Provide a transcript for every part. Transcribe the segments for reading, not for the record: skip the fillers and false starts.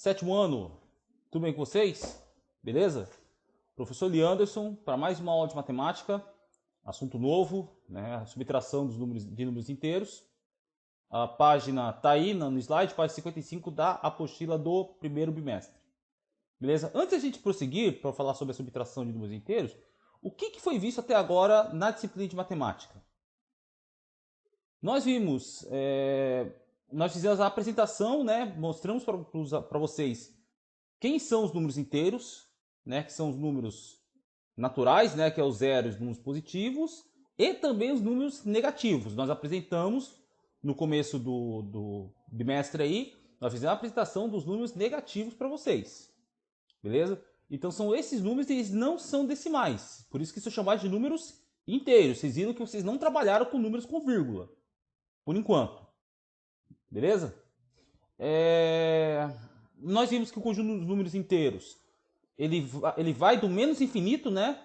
Sétimo ano, tudo bem com vocês? Beleza? Professor Leanderson, para mais uma aula de matemática, assunto novo, né? A subtração de números inteiros. A página está aí no slide, página 55 da apostila do primeiro bimestre. Beleza? Antes da gente prosseguir para falar sobre a subtração de números inteiros, o que foi visto até agora na disciplina de matemática? Nós vimos, nós fizemos a apresentação, né? Mostramos para vocês quem são os números inteiros, né? Que são os números naturais, né? Que é os zeros, os números positivos, e também os números negativos. Nós apresentamos no começo do bimestre aí, nós fizemos a apresentação dos números negativos para vocês, beleza? Então são esses números, eles não são decimais, por isso que são chamados de números inteiros. Vocês viram que vocês não trabalharam com números com vírgula, por enquanto, beleza? Nós vimos que o conjunto dos números inteiros, ele vai do menos infinito, né?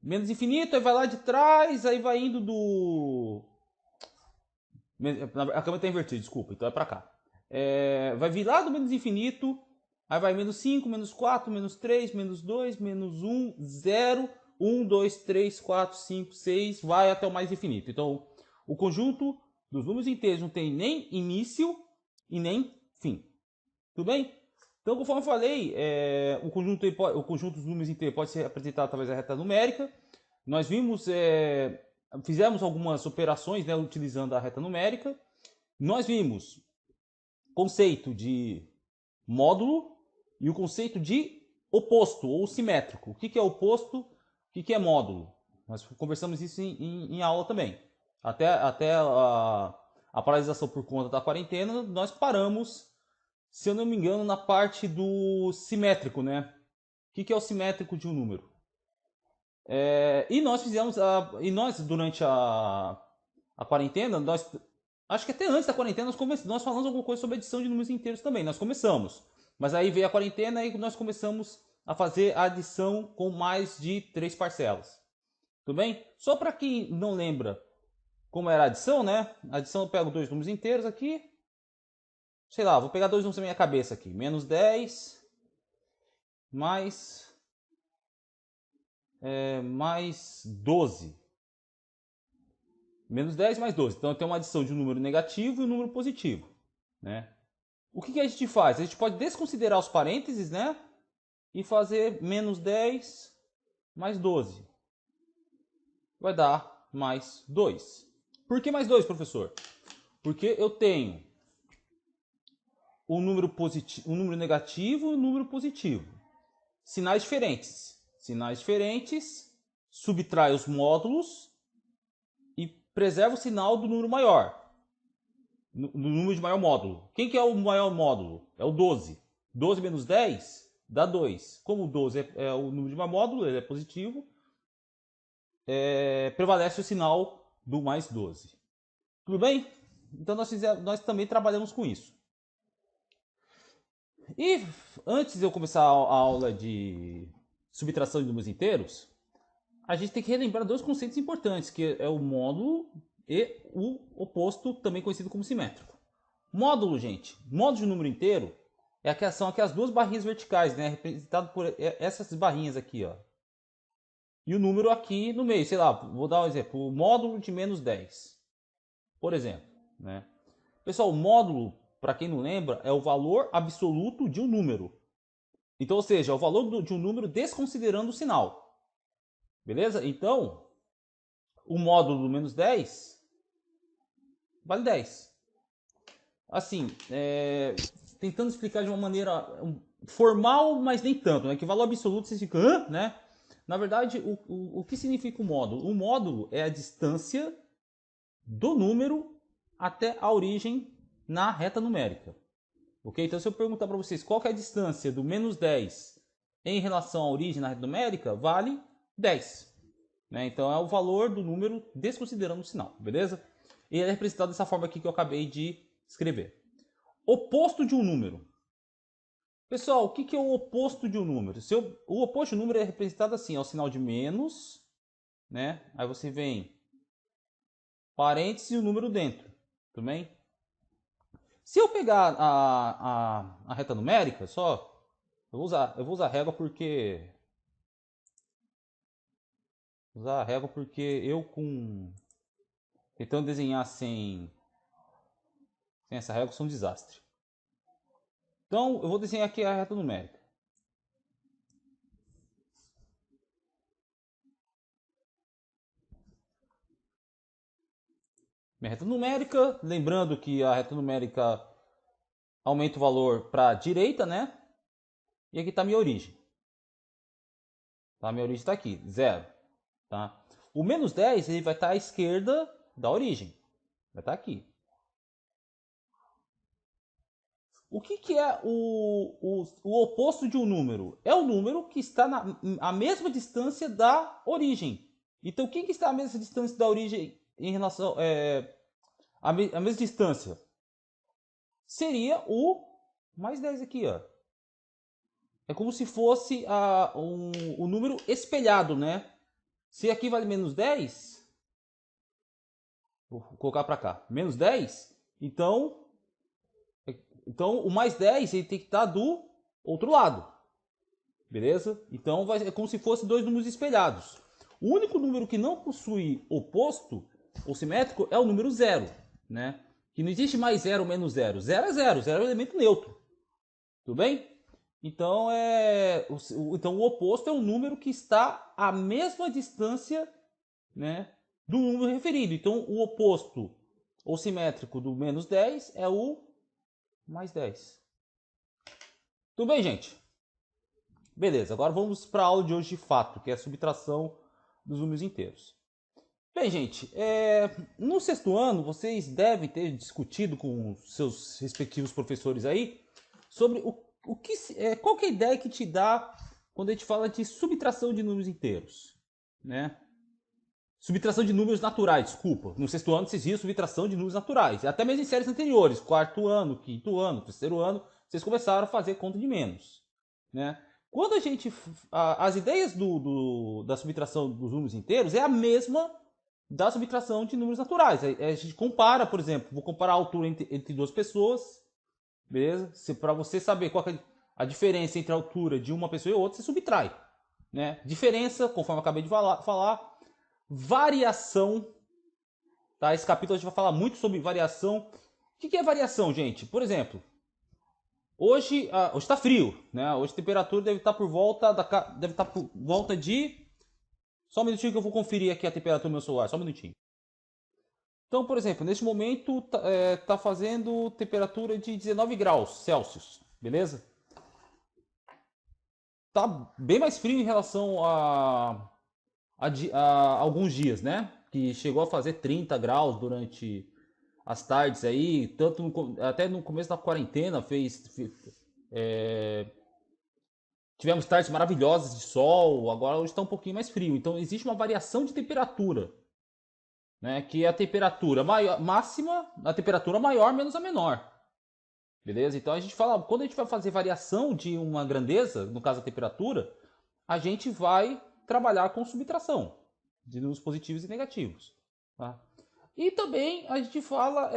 Menos infinito, aí vai lá de trás, aí vai indo do... A câmera está invertida, desculpa, então é para cá. Vai vir lá do menos infinito, aí vai menos 5, menos 4, menos 3, menos 2, menos 1, 0, 1, 2, 3, 4, 5, 6, vai até o mais infinito. Então, o conjunto dos números inteiros não tem nem início e nem fim. Tudo bem? Então, conforme eu falei, o conjunto dos números inteiros pode ser apresentado através da reta numérica. Nós vimos, fizemos algumas operações, né, utilizando a reta numérica. Nós vimos conceito de módulo e o conceito de oposto ou simétrico. O que é oposto? O que é módulo? Nós conversamos isso em aula também. Até a paralisação por conta da quarentena, nós paramos, se eu não me engano, na parte do simétrico, né? O que é o simétrico de um número? E nós fizemos, durante a quarentena, acho que até antes da quarentena, nós falamos alguma coisa sobre adição de números inteiros também. Nós começamos, mas aí veio a quarentena e nós começamos a fazer a adição com mais de 3 parcelas. Tudo bem? Só para quem não lembra como era a adição, né? A adição eu pego dois números inteiros aqui. Sei lá, vou pegar dois números na minha cabeça aqui. Menos 10 mais 12. Menos 10 mais 12. Então eu tenho uma adição de um número negativo e um número positivo, né? O que a gente faz? A gente pode desconsiderar os parênteses, né? E fazer menos 10 mais 12. Vai dar mais 2. Por que mais 2, professor? Porque eu tenho um número negativo e um número positivo. Sinais diferentes. Sinais diferentes, subtrai os módulos e preserva o sinal do número maior. Do número de maior módulo. Quem que é o maior módulo? É o 12. 12 menos 10 dá 2. Como o 12 é o número de maior módulo, ele é positivo, prevalece o sinal do mais 12. Tudo bem? Então nós também trabalhamos com isso. E antes de eu começar a aula de subtração de números inteiros, a gente tem que relembrar dois conceitos importantes, que é o módulo e o oposto, também conhecido como simétrico. Módulo, gente, módulo de número inteiro são aqui as duas barrinhas verticais, né? Representado por essas barrinhas aqui, ó. E o número aqui no meio, sei lá, vou dar um exemplo, o módulo de menos 10, por exemplo, né? Pessoal, o módulo, para quem não lembra, é o valor absoluto de um número. Então, ou seja, é o valor de um número desconsiderando o sinal. Beleza? Então, o módulo do menos 10 vale 10. Assim, tentando explicar de uma maneira formal, mas nem tanto, né? Que valor absoluto você fica, né? Na verdade, o que significa o módulo? O módulo é a distância do número até a origem na reta numérica. Ok? Então, se eu perguntar para vocês qual que é a distância do menos 10 em relação à origem na reta numérica, vale 10. Né? Então, é o valor do número desconsiderando o sinal, beleza? E ele é representado dessa forma aqui que eu acabei de escrever. Oposto de um número. Pessoal, o que é o oposto de um número? O oposto de um número é representado assim, é o sinal de menos, né? Aí você vem parênteses e o número dentro, tudo bem? Se eu pegar a reta numérica, só, eu vou usar régua porque... Usar régua porque eu tentando desenhar sem essa régua sou um desastre. Então, eu vou desenhar aqui a reta numérica. Minha reta numérica, lembrando que a reta numérica aumenta o valor para a direita, né? E aqui está a minha origem. Tá? A minha origem está aqui, 0. Tá? O menos 10 ele vai estar à esquerda da origem. Vai estar aqui. O que é o oposto de um número? É o número que está à mesma distância da origem. Então, o que está à mesma distância da origem em relação à mesma distância? Seria o mais 10 aqui, ó. É como se fosse o número espelhado, né? Se aqui vale menos 10, vou colocar para cá, menos 10, então o mais 10 ele tem que estar do outro lado, beleza? Então é como se fosse dois números espelhados. O único número que não possui oposto ou simétrico é o número 0, né? Que não existe mais 0 ou menos 0. 0 é 0, 0 é um elemento neutro. Tudo bem? Então, então o oposto é um número que está à mesma distância, né, do número referido. Então o oposto ou simétrico do menos 10 é o mais 10. Tudo bem, gente? Beleza, agora vamos para a aula de hoje de fato, que é a subtração dos números inteiros. Bem, gente, no sexto ano vocês devem ter discutido com seus respectivos professores aí sobre qual que é a ideia que te dá quando a gente fala de subtração de números inteiros, né? Subtração de números naturais, desculpa. No sexto ano vocês viram subtração de números naturais. Até mesmo em séries anteriores, quarto ano, quinto ano, terceiro ano, vocês começaram a fazer conta de menos, né? Quando a gente... As ideias da subtração dos números inteiros é a mesma da subtração de números naturais. A gente compara, por exemplo, vou comparar a altura entre duas pessoas, beleza? Para você saber qual é a diferença entre a altura de uma pessoa e outra, você subtrai, né? Diferença, conforme eu acabei de falar, variação, tá? Esse capítulo a gente vai falar muito sobre variação. O que é variação, gente? Por exemplo, hoje está frio, né? Hoje a temperatura deve estar por volta de... Só um minutinho que eu vou conferir aqui a temperatura do meu celular, só um minutinho. Então, por exemplo, neste momento tá fazendo temperatura de 19 graus Celsius, beleza? Tá bem mais frio em relação a alguns dias, né? Que chegou a fazer 30 graus durante as tardes aí, até no começo da quarentena tivemos tardes maravilhosas de sol, agora hoje está um pouquinho mais frio. Então existe uma variação de temperatura, né? Que é a temperatura máxima, a temperatura maior menos a menor. Beleza? Então a gente fala, quando a gente vai fazer variação de uma grandeza, no caso a temperatura, a gente vai trabalhar com subtração de números positivos e negativos. Tá? E também a gente fala,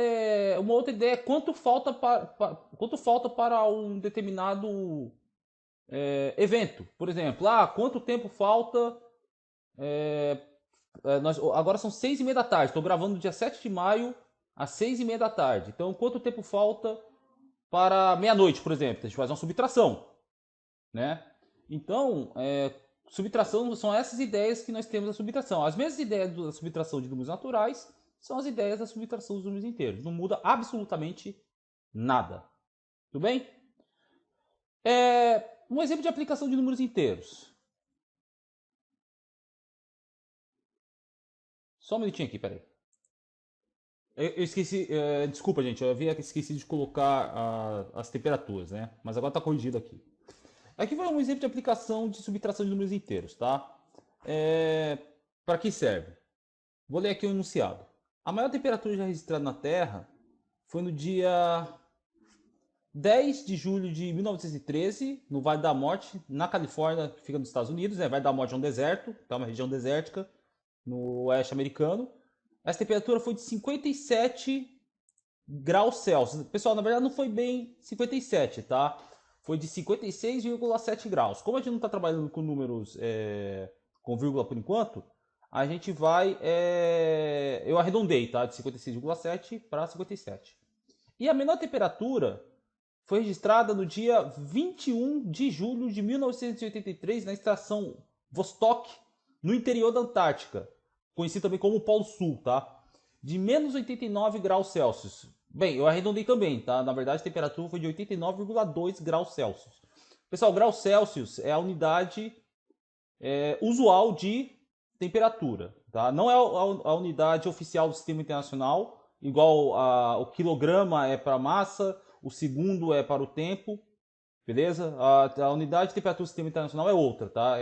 uma outra ideia é quanto falta para um determinado evento. Por exemplo, quanto tempo falta... agora são 6h30 da tarde, estou gravando no dia 7 de maio às 6h30 da tarde. Então quanto tempo falta para meia-noite, por exemplo? A gente faz uma subtração, né? Então, subtração são essas ideias que nós temos da subtração. As mesmas ideias da subtração de números naturais são as ideias da subtração dos números inteiros. Não muda absolutamente nada. Tudo bem? Um exemplo de aplicação de números inteiros. Só um minutinho aqui, peraí. Eu esqueci, desculpa gente, eu havia esquecido de colocar as temperaturas, né? Mas agora está corrigido aqui. Aqui vai um exemplo de aplicação de subtração de números inteiros, tá? Para que serve? Vou ler aqui o enunciado. A maior temperatura já registrada na Terra foi no dia 10 de julho de 1913, no Vale da Morte, na Califórnia, que fica nos Estados Unidos, né? Vale da Morte é um deserto, tá? Uma região desértica no oeste americano. Essa temperatura foi de 57 graus Celsius. Pessoal, na verdade não foi bem 57, tá? Foi de 56,7 graus. Como a gente não está trabalhando com números com vírgula por enquanto, a gente vai... eu arredondei, tá? De 56,7 para 57. E a menor temperatura foi registrada no dia 21 de julho de 1983 na estação Vostok, no interior da Antártica, conhecido também como Polo Sul, tá? De menos 89 graus Celsius. Bem, eu arredondei também, tá? Na verdade, a temperatura foi de 89,2 graus Celsius. Pessoal, graus Celsius é a unidade usual de temperatura, tá? Não é a unidade oficial do Sistema Internacional, igual o quilograma é para massa, o segundo é para o tempo, beleza? A unidade de temperatura do Sistema Internacional é outra, tá?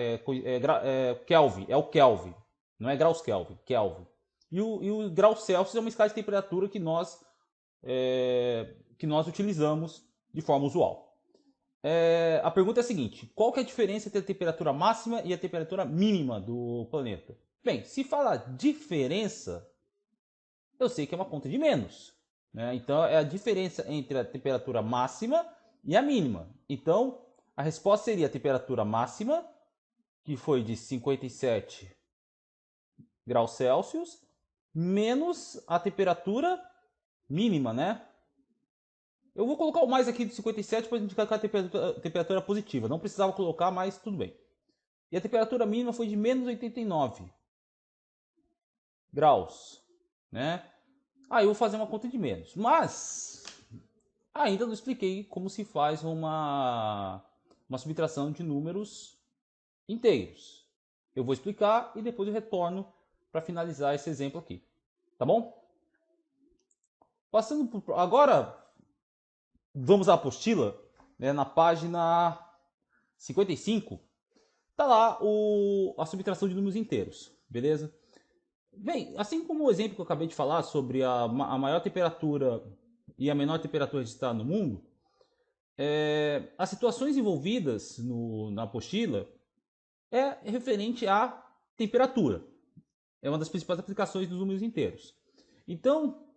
Kelvin, é o Kelvin, não é graus Kelvin, Kelvin. E o grau Celsius é uma escala de temperatura que nós utilizamos de forma usual. A pergunta é a seguinte: qual que é a diferença entre a temperatura máxima e a temperatura mínima do planeta? Bem, se fala diferença, eu sei que é uma conta de menos, né? Então é a diferença entre a temperatura máxima e a mínima. Então a resposta seria a temperatura máxima, que foi de 57 graus Celsius, menos a temperatura mínima, né? Eu vou colocar o mais aqui de 57 para indicar que a temperatura positiva. Não precisava colocar, mas tudo bem. E a temperatura mínima foi de menos 89 graus, né? Aí eu vou fazer uma conta de menos. Mas ainda não expliquei como se faz uma subtração de números inteiros. Eu vou explicar e depois eu retorno para finalizar esse exemplo aqui. Tá bom? Agora, vamos à apostila, né, na página 55. Tá lá a subtração de números inteiros, beleza? Bem, assim como o exemplo que eu acabei de falar sobre a maior temperatura e a menor temperatura registrada no mundo, as situações envolvidas na apostila é referente à temperatura. É uma das principais aplicações dos números inteiros. Então,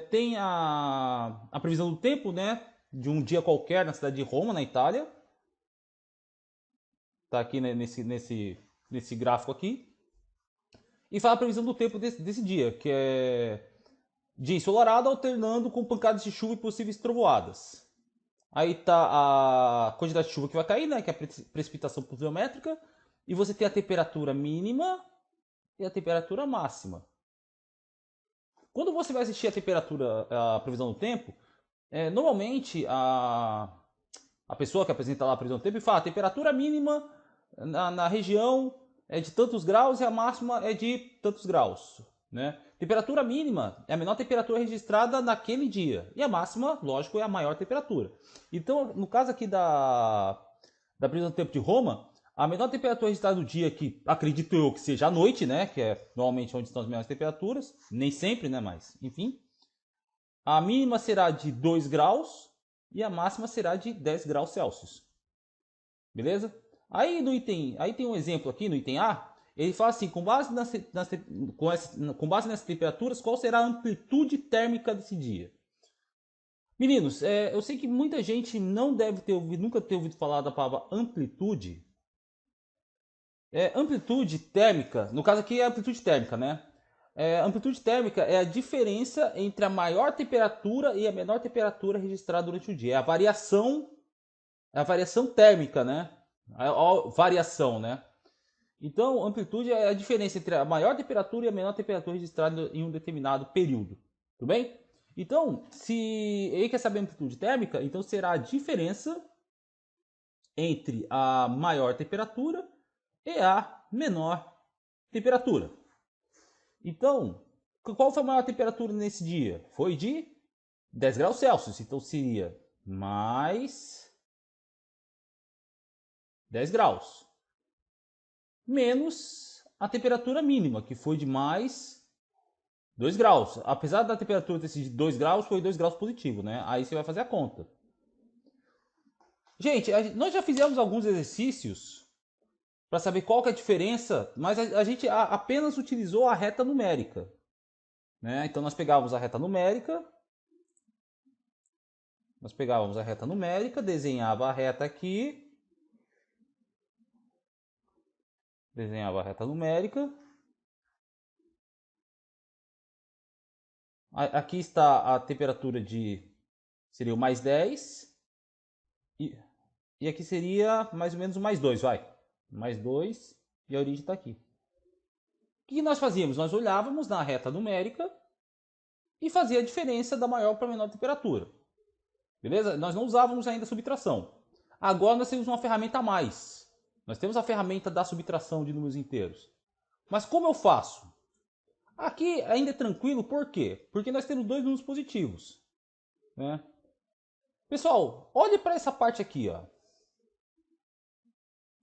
tem a previsão do tempo, né, de um dia qualquer na cidade de Roma, na Itália. Está aqui, né, nesse gráfico aqui. E fala a previsão do tempo desse dia, que é dia ensolarado alternando com pancadas de chuva e possíveis trovoadas. Aí tá a quantidade de chuva que vai cair, né, que é a precipitação pluviométrica. E você tem a temperatura mínima e a temperatura máxima. Quando você vai assistir a previsão do tempo, normalmente a pessoa que apresenta lá a previsão do tempo fala a temperatura mínima na região é de tantos graus e a máxima é de tantos graus, né? Temperatura mínima é a menor temperatura registrada naquele dia e a máxima, lógico, é a maior temperatura. Então, no caso aqui da previsão do tempo de Roma, a menor temperatura registrada do dia, que acredito eu que seja a noite, né? Que é normalmente onde estão as menores temperaturas. Nem sempre, né? Mas, enfim. A mínima será de 2 graus e a máxima será de 10 graus Celsius. Beleza? Aí tem um exemplo aqui no item A. Ele fala assim, com base nessas temperaturas, qual será a amplitude térmica desse dia? Meninos, eu sei que muita gente não deve ter ouvido, nunca ter ouvido falar da palavra amplitude. Amplitude térmica, no caso aqui é amplitude térmica, né? Amplitude térmica é a diferença entre a maior temperatura e a menor temperatura registrada durante o dia. É a variação térmica, né? A variação, né? Então, amplitude é a diferença entre a maior temperatura e a menor temperatura registrada em um determinado período. Tudo bem? Então, se ele quer saber a amplitude térmica, então será a diferença entre a maior temperatura e a menor temperatura. Então, qual foi a maior temperatura nesse dia? Foi de 10 graus Celsius. Então seria mais 10 graus. Menos a temperatura mínima, que foi de mais 2 graus. Apesar da temperatura ter sido de 2 graus, foi 2 graus positivo, né? Aí você vai fazer a conta. Gente, nós já fizemos alguns exercícios para saber qual que é a diferença, mas a gente apenas utilizou a reta numérica, né? Então nós pegávamos a reta numérica Nós pegávamos a reta numérica, desenhava a reta aqui. Desenhava a reta numérica. Aqui está a temperatura seria o mais 10. E aqui seria mais ou menos o mais 2, vai. Mais 2 e a origem está aqui. O que nós fazíamos? Nós olhávamos na reta numérica e fazia a diferença da maior para a menor temperatura. Beleza? Nós não usávamos ainda a subtração. Agora nós temos uma ferramenta a mais. Nós temos a ferramenta da subtração de números inteiros. Mas como eu faço? Aqui ainda é tranquilo, por quê? Porque nós temos dois números positivos. Né? Pessoal, olhe para essa parte aqui. Ó.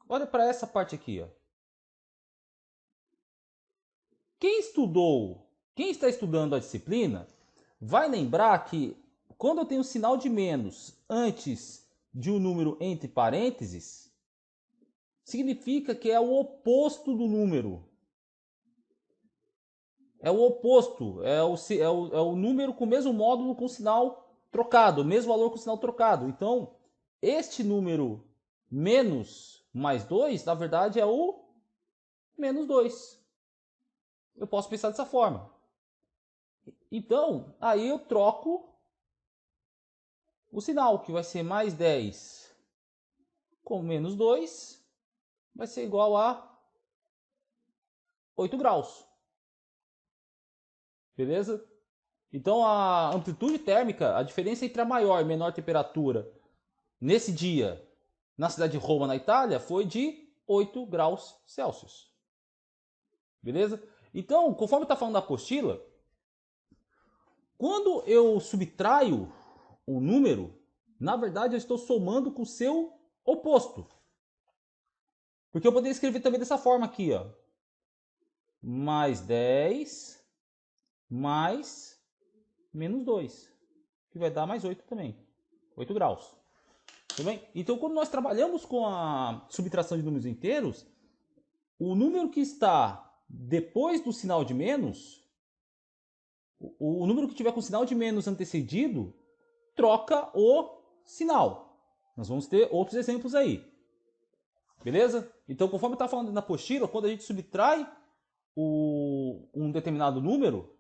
Olha para essa parte aqui. Ó. Quem está estudando a disciplina, vai lembrar que quando eu tenho um sinal de menos antes de um número entre parênteses, significa que é o oposto do número. É o oposto, é o número com o mesmo módulo com sinal trocado, o mesmo valor com sinal trocado. Então, este número menos mais 2, na verdade, é o menos 2. Eu posso pensar dessa forma. Então, aí eu troco o sinal, que vai ser mais 10 com menos 2, vai ser igual a 8 graus. Beleza? Então a amplitude térmica, a diferença entre a maior e menor temperatura nesse dia na cidade de Roma, na Itália, foi de 8 graus Celsius. Beleza? Então, conforme está falando da apostila, quando eu subtraio o número, na verdade eu estou somando com o seu oposto. Porque eu poderia escrever também dessa forma aqui, ó. Mais 10 mais menos 2, que vai dar mais 8 também. 8 graus. Tudo bem? Então, quando nós trabalhamos com a subtração de números inteiros, o número que está depois do sinal de menos, o número que tiver com o sinal de menos antecedido, troca o sinal. Nós vamos ter outros exemplos aí. Beleza? Então, conforme está falando na apostila, quando a gente subtrai um determinado número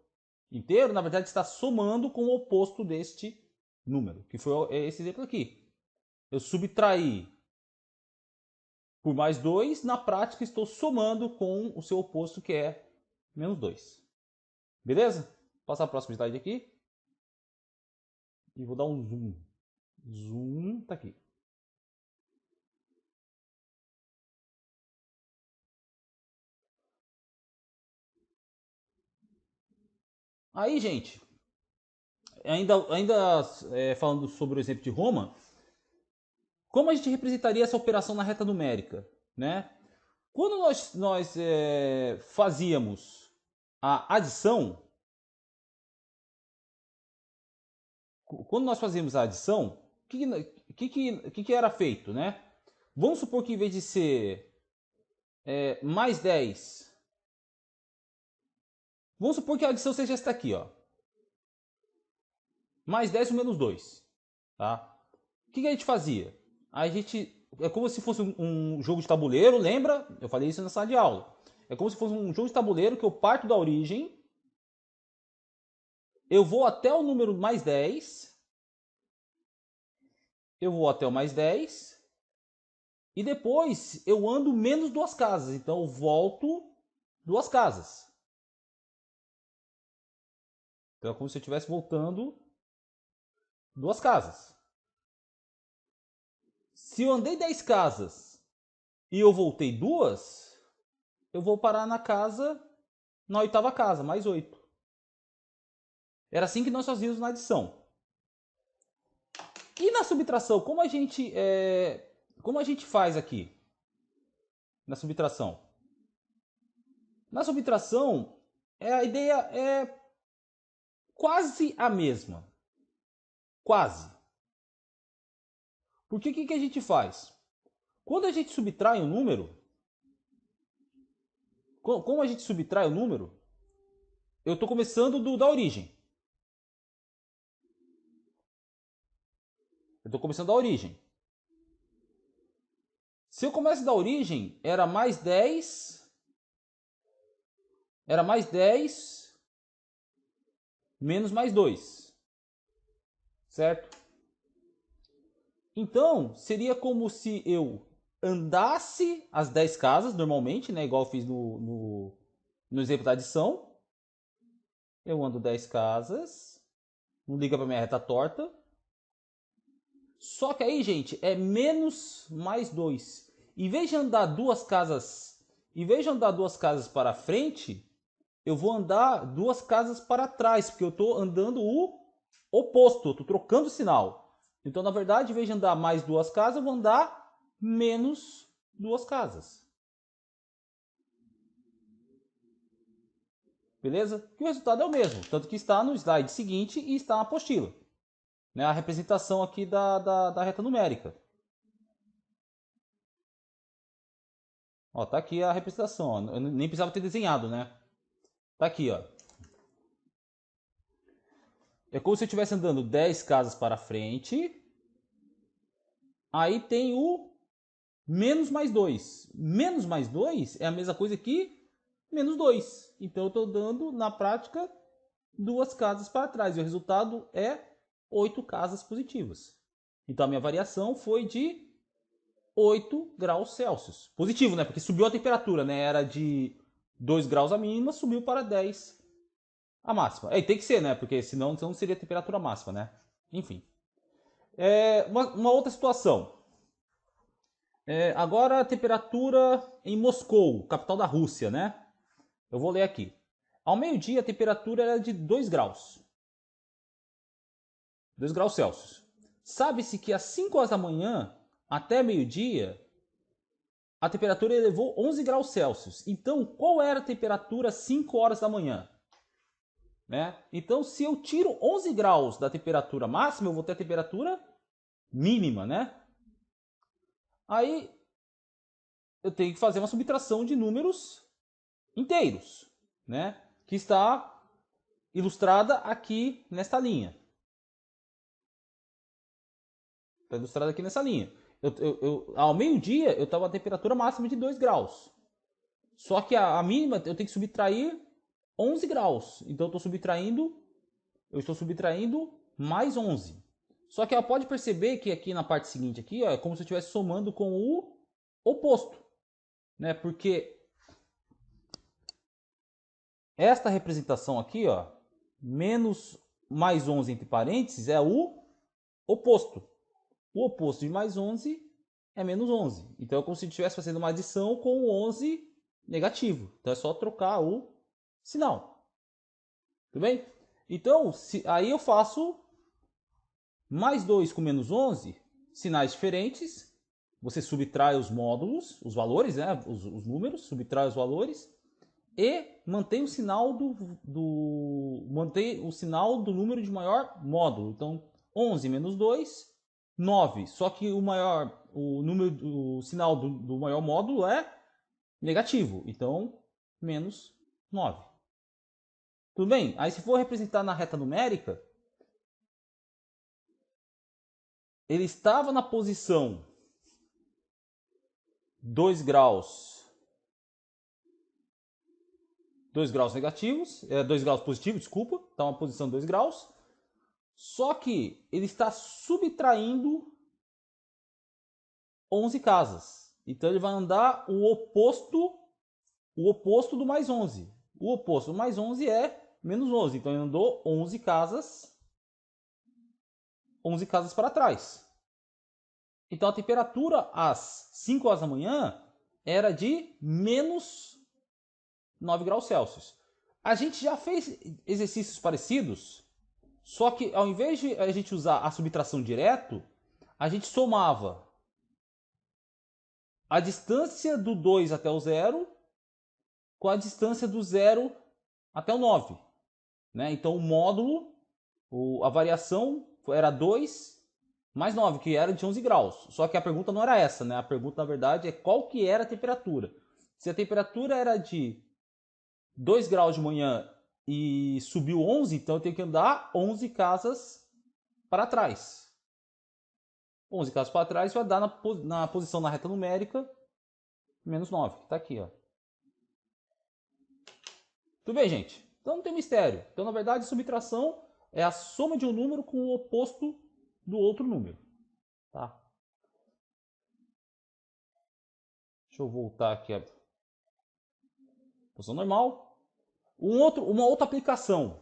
inteiro, na verdade está somando com o oposto deste número, que foi esse exemplo aqui. Eu subtraí por mais 2, na prática estou somando com o seu oposto, que é menos 2. Beleza? Vou passar a próxima slide aqui. E vou dar um zoom. Zoom, tá aqui. Aí, gente, ainda falando sobre o exemplo de Roma, como a gente representaria essa operação na reta numérica? Né? Quando nós fazíamos a adição, o que era feito? Né? Vamos supor que em vez de ser mais 10, vamos supor que a adição seja esta aqui, ó. Mais 10 ou menos 2. Tá? O que a gente fazia? A gente, é como se fosse um jogo de tabuleiro, lembra? Eu falei isso na sala de aula. É como se fosse um jogo de tabuleiro que eu parto da origem, eu vou até o número mais 10, eu vou até o mais 10, e depois eu ando menos 2 casas. Então eu volto 2 casas. Então é como se eu estivesse voltando 2 casas. Se eu andei 10 casas e eu voltei 2, eu vou parar na 8ª casa, mais 8. Era assim que nós fazíamos na adição. E na subtração, como a gente faz aqui? Na subtração. Na subtração, a ideia é quase a mesma. Quase. Porque o que a gente faz? Quando a gente subtrai um número, como a gente subtrai o número, eu estou começando da origem. estou começando da origem. Se eu começo da origem, era mais 10. Era mais 10 menos mais 2. Certo? Então, seria como se eu andasse as 10 casas, normalmente, né? Igual eu fiz no exemplo da adição. Eu ando 10 casas. Não liga para minha reta torta. Só que aí, gente, é menos mais 2. Em vez de andar duas casas para frente, eu vou andar duas casas para trás, porque eu estou andando o oposto, eu estou trocando o sinal. Então, na verdade, em vez de andar mais duas casas, eu vou andar menos duas casas. Beleza? E o resultado é o mesmo, tanto que está no slide seguinte e está na apostila. Né? A representação aqui da reta numérica. Ó, tá aqui a representação. Ó. Eu nem precisava ter desenhado, né? Tá aqui, ó. É como se eu estivesse andando 10 casas para frente. Aí tem o menos mais 2. Menos mais 2 é a mesma coisa que menos 2. Então eu estou dando, na prática, duas casas para trás. E o resultado é 8 casas positivas. Então a minha variação foi de 8 graus Celsius. Positivo, né? Porque subiu a temperatura, né? Era de 2 graus a mínima, subiu para 10 a máxima. E tem que ser, né? Porque senão não seria a temperatura máxima, né? Enfim. Uma outra situação. Agora a temperatura em Moscou, capital da Rússia, né? Eu vou ler aqui. Ao meio-dia a temperatura era de 2 graus. 2 graus Celsius. Sabe-se que às 5 horas da manhã até meio-dia a temperatura elevou 11 graus Celsius. Então, qual era a temperatura às 5 horas da manhã? Né? Então, se eu tiro 11 graus da temperatura máxima, eu vou ter a temperatura mínima, né? Aí, eu tenho que fazer uma subtração de números inteiros, né? Que está ilustrada aqui nesta linha. Está ilustrada aqui nessa linha. Ao meio-dia, eu estava a temperatura máxima de 2 graus. Só que a mínima, eu tenho que subtrair 11 graus. Então, eu estou subtraindo mais 11. Só que ela pode perceber que aqui na parte seguinte, aqui, ó, é como se eu estivesse somando com o oposto. Né? Porque esta representação aqui, ó, menos mais 11 entre parênteses, é o oposto. O oposto de mais 11 é menos 11. Então é como se estivesse fazendo uma adição com o 11 negativo. Então é só trocar o sinal. Tudo bem? Então, aí eu faço mais 2 com menos 11, sinais diferentes. Você subtrai os módulos, os valores, né? os números, subtrai os valores. E mantém o sinal mantém o sinal do número de maior módulo. Então, 11 menos 2, 9. Só que o sinal do maior módulo é negativo. Então, menos 9. Tudo bem? Aí se for representar na reta numérica, ele estava na posição 2 graus 2 graus negativos, 2 graus positivos, desculpa, está uma posição 2 graus. Só que ele está subtraindo 11 casas. Então ele vai andar o oposto do mais 11. O oposto do mais 11 é menos 11. Então ele andou 11 casas para trás. Então a temperatura às 5 horas da manhã era de menos 9 graus Celsius. A gente já fez exercícios parecidos, só que ao invés de a gente usar a subtração direto, a gente somava a distância do 2 até o 0 com a distância do 0 até o 9. Né? Então o módulo, a variação era 2 mais 9, que era de 11 graus. Só que a pergunta não era essa, né? A pergunta, na verdade, é qual que era a temperatura. Se a temperatura era de 2 graus de manhã e subiu 11, então eu tenho que andar 11 casas para trás. 11 casas para trás vai dar na posição na reta numérica menos 9. Tá aqui, ó. Tudo bem, gente? Então não tem mistério. Então, na verdade, subtração é a soma de um número com o oposto do outro número. Tá? Deixa eu voltar aqui a posição normal. Uma outra aplicação,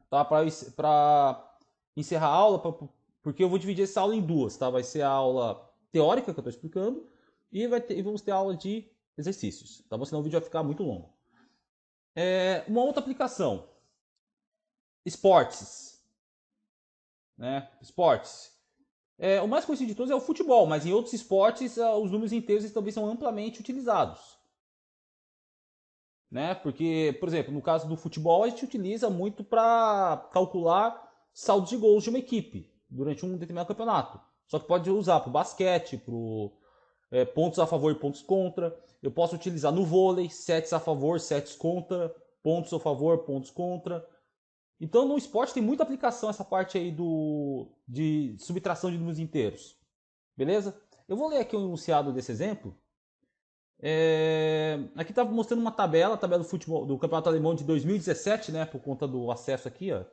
tá? Para encerrar a aula, porque eu vou dividir essa aula em duas, tá? Vai ser a aula teórica que eu estou explicando e vamos ter a aula de exercícios, tá bom? Senão o vídeo vai ficar muito longo. Uma outra aplicação, esportes, né? Esportes. O mais conhecido de todos é o futebol, mas em outros esportes os números inteiros também são amplamente utilizados. Né? Porque, por exemplo, no caso do futebol, a gente utiliza muito para calcular saldos de gols de uma equipe durante um determinado campeonato. Só que pode usar para o basquete, para pontos a favor e pontos contra. Eu posso utilizar no vôlei, sets a favor, sets contra, pontos a favor, pontos contra. Então, no esporte tem muita aplicação essa parte aí de subtração de números inteiros. Beleza? Eu vou ler aqui o enunciado desse exemplo. Aqui está mostrando uma tabela, a tabela do futebol do Campeonato Alemão de 2017, né, por conta do acesso aqui, ó.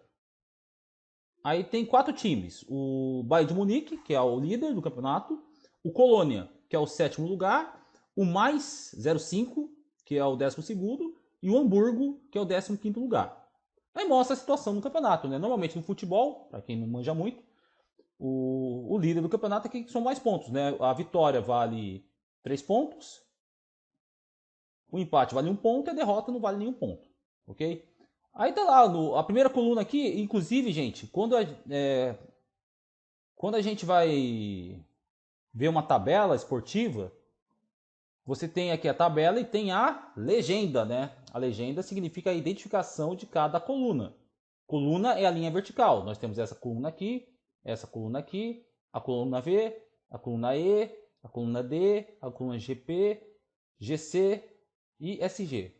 Aí tem 4 times: o Bayern de Munique, que é o líder do campeonato, o Colônia, que é o 7º lugar, o Mais 05, que é o 12º, e o Hamburgo, que é o 15º lugar. Aí mostra a situação no campeonato, né? Normalmente no futebol, para quem não manja muito, o líder do campeonato é quem são mais pontos, né? A vitória vale 3 pontos, o empate vale 1 ponto e a derrota não vale nenhum ponto, ok? Aí tá lá, a primeira coluna aqui, inclusive, gente, quando a gente vai ver uma tabela esportiva, você tem aqui a tabela e tem a legenda, né? A legenda significa a identificação de cada coluna. Coluna é a linha vertical. Nós temos essa coluna aqui, a coluna V, a coluna E, a coluna D, a coluna GP, GC e SG.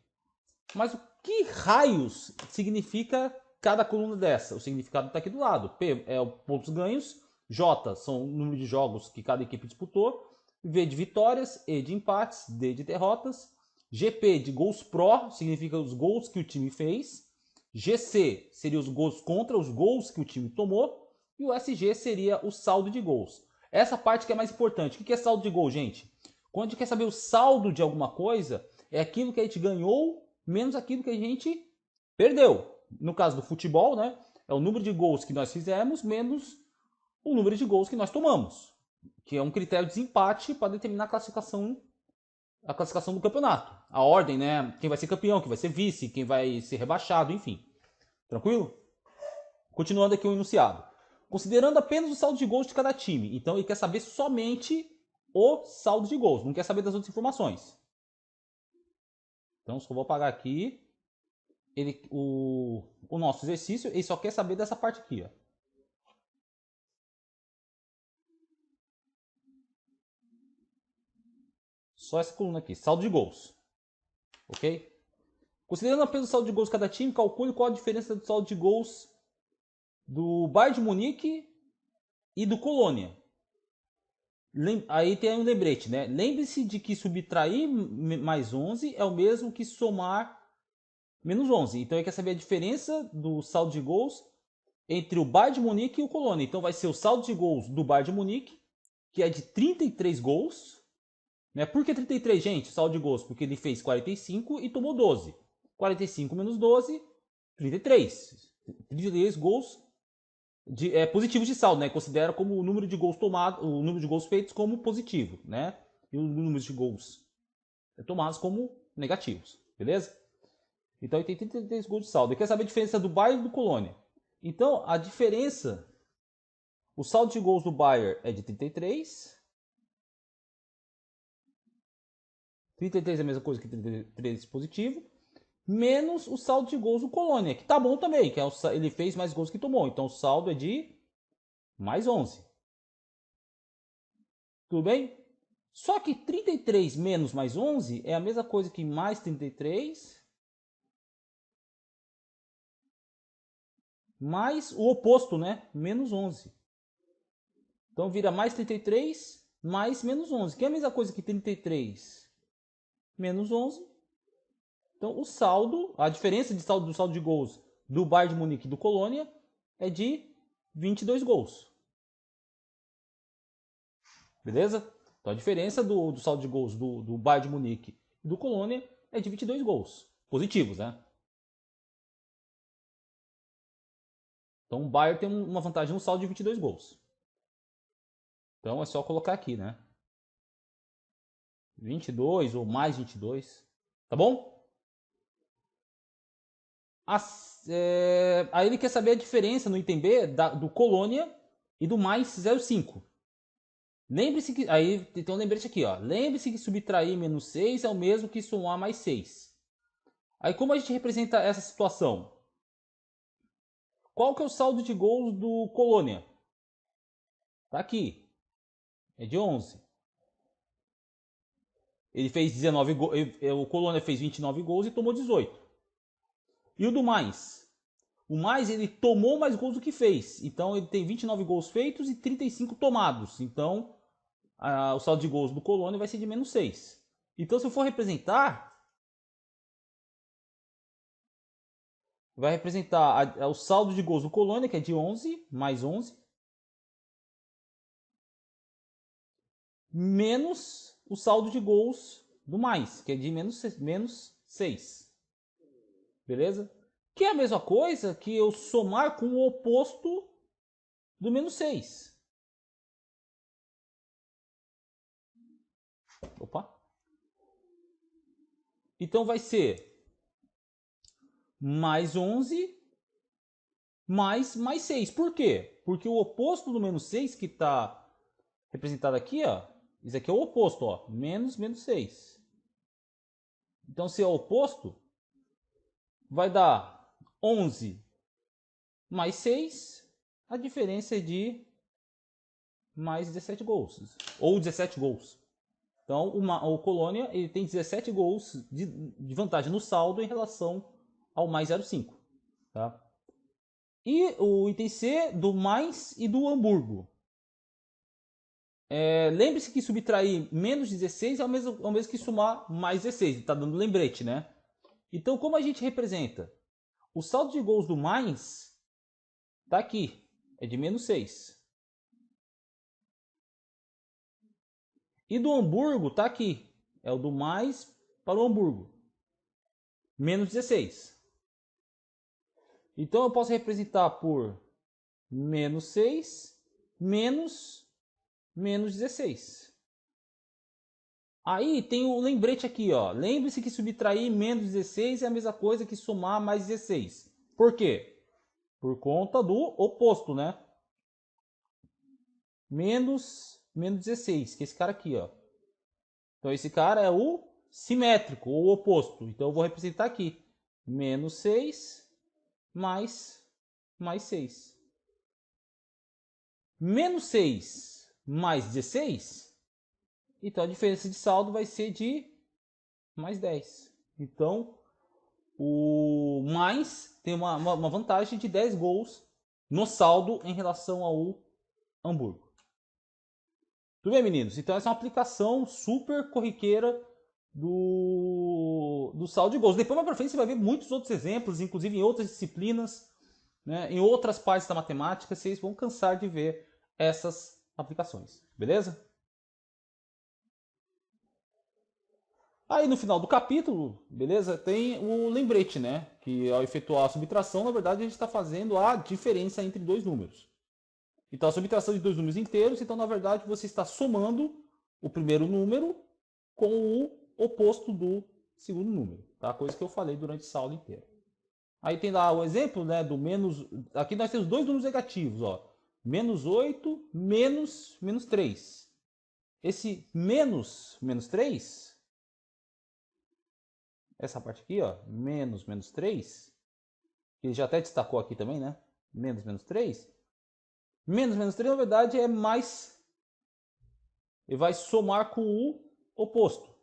Mas o que raios significa cada coluna dessa? O significado está aqui do lado. P é o pontos ganhos, J são o número de jogos que cada equipe disputou, V de vitórias, E de empates, D de derrotas, GP de gols pró, significa os gols que o time fez, GC seria os gols contra, os gols que o time tomou, e o SG seria o saldo de gols. Essa parte que é mais importante. O que é saldo de gol, gente? Quando a gente quer saber o saldo de alguma coisa, é aquilo que a gente ganhou menos aquilo que a gente perdeu. No caso do futebol, né, é o número de gols que nós fizemos menos o número de gols que nós tomamos, que é um critério de desempate para determinar a classificação do campeonato. A ordem, né, quem vai ser campeão, quem vai ser vice, quem vai ser rebaixado, enfim. Tranquilo? Continuando aqui o enunciado. Considerando apenas o saldo de gols de cada time. Então ele quer saber somente o saldo de gols, não quer saber das outras informações. Então só vou apagar aqui. O nosso exercício, ele só quer saber dessa parte aqui, ó. Só essa coluna aqui, saldo de gols. Ok? Considerando apenas o saldo de gols de cada time, calcule qual a diferença do saldo de gols do Bayern de Munique e do Colônia. Aí tem um lembrete, né? Lembre-se de que subtrair mais 11 é o mesmo que somar menos 11. Então ele quer saber a diferença do saldo de gols entre o Bayern de Munique e o Colônia. Então vai ser o saldo de gols do Bayern de Munique, que é de 33 gols. Né? Por que 33, gente? Saldo de gols, porque ele fez 45 e tomou 12. 45 menos 12, 33. 33 gols positivos de saldo, né? Considera como o número de gols tomados, o número de gols feitos como positivo, né? E o número de gols tomados como negativos, beleza? Então ele tem 33 gols de saldo. Ele quer saber a diferença do Bayern e do Colônia. Então a diferença, o saldo de gols do Bayern é de 33. 33 é a mesma coisa que 33 positivo. Menos o saldo de gols do Colônia, que tá bom também, que ele fez mais gols que tomou. Então o saldo é de mais 11. Tudo bem? Só que 33 menos mais 11 é a mesma coisa que mais 33 mais o oposto, né? Menos 11. Então vira mais 33 mais menos 11, que é a mesma coisa que 33 menos 11. Então o saldo, a diferença de saldo do saldo de gols do Bayern de Munique e do Colônia é de 22 gols. Beleza? Então a diferença do saldo de gols do Bayern de Munique e do Colônia é de 22 gols. Positivos, né? Então o Bayern tem uma vantagem no saldo de 22 gols. Então é só colocar aqui, né? 22 ou mais 22. Tá bom? Aí ele quer saber a diferença no item B do Colônia e do mais 0,5. Lembre-se que. Aí tem um lembrete aqui, ó. Lembre-se que subtrair menos 6 é o mesmo que somar mais 6. Aí como a gente representa essa situação? Qual que é o saldo de gols do Colônia? Tá aqui. É de 11. Ele fez 19 gols. O Colônia fez 29 gols e tomou 18. E o do mais? O mais, ele tomou mais gols do que fez. Então ele tem 29 gols feitos e 35 tomados. Então o saldo de gols do Colônia vai ser de menos 6. Então se eu for representar, vai representar o saldo de gols do Colônia, que é de 11, mais 11, menos o saldo de gols do mais, que é de menos 6. Beleza? Que é a mesma coisa que eu somar com o oposto do menos 6. Opa. Então vai ser mais 11 mais 6. Por quê? Porque o oposto do menos 6 que está representado aqui, ó, isso aqui é o oposto, ó, menos 6. Então se é o oposto, vai dar 11 mais 6, a diferença é de mais 17 gols, ou 17 gols. Então o Colônia ele tem 17 gols de vantagem no saldo em relação ao mais 0,5. Tá? E o item C do mais e do Hamburgo. Lembre-se que subtrair menos 16 é o mesmo que somar mais 16. Está dando lembrete, né? Então, como a gente representa? O saldo de gols do mais está aqui. É de menos 6. E do Hamburgo está aqui. É o do mais para o Hamburgo. Menos 16. Então, eu posso representar por menos 6 menos 16. Aí tem o lembrete aqui, ó. Lembre-se que subtrair menos 16 é a mesma coisa que somar mais 16. Por quê? Por conta do oposto, né? Menos 16, que é esse cara aqui, ó. Então esse cara é o simétrico, ou oposto. Então eu vou representar aqui. Menos 6 mais 6. Menos 6 mais 16. Então a diferença de saldo vai ser de mais 10. Então o mais tem uma vantagem de 10 gols no saldo em relação ao Hamburgo. Tudo bem, meninos? Então essa é uma aplicação super corriqueira do saldo de gols. Depois mais para frente você vai ver muitos outros exemplos, inclusive em outras disciplinas, né, em outras partes da matemática, vocês vão cansar de ver essas aplicações. Beleza? Aí no final do capítulo, beleza? Tem o lembrete, né? Que ao efetuar a subtração, na verdade a gente está fazendo a diferença entre dois números. Então a subtração de dois números inteiros, então na verdade você está somando o primeiro número com o oposto do segundo número, tá? Coisa que eu falei durante essa aula inteira. Aí tem lá o exemplo, né, do menos... Aqui nós temos dois números negativos, ó. Menos 8, menos 3. Esse menos 3... Essa parte aqui, ó, menos 3, que ele já até destacou aqui também, né? Menos 3. Menos 3, na verdade, é mais... Ele vai somar com o oposto.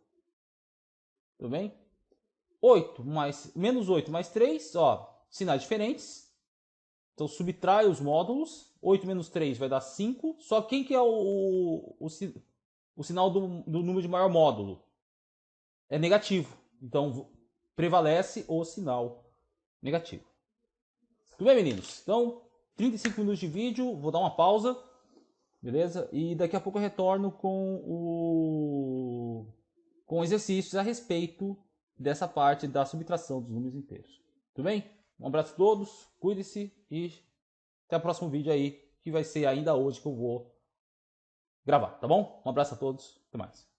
Tudo bem? 8 mais... Menos 8 mais 3, ó, sinais diferentes. Então subtrai os módulos, 8 menos 3 vai dar 5, só quem que é o sinal do número de maior módulo? É negativo, então prevalece o sinal negativo. Tudo bem, meninos? Então, 35 minutos de vídeo, vou dar uma pausa, beleza? E daqui a pouco eu retorno com exercícios a respeito dessa parte da subtração dos números inteiros. Tudo bem? Um abraço a todos, cuide-se e até o próximo vídeo aí, que vai ser ainda hoje que eu vou gravar, tá bom? Um abraço a todos, até mais.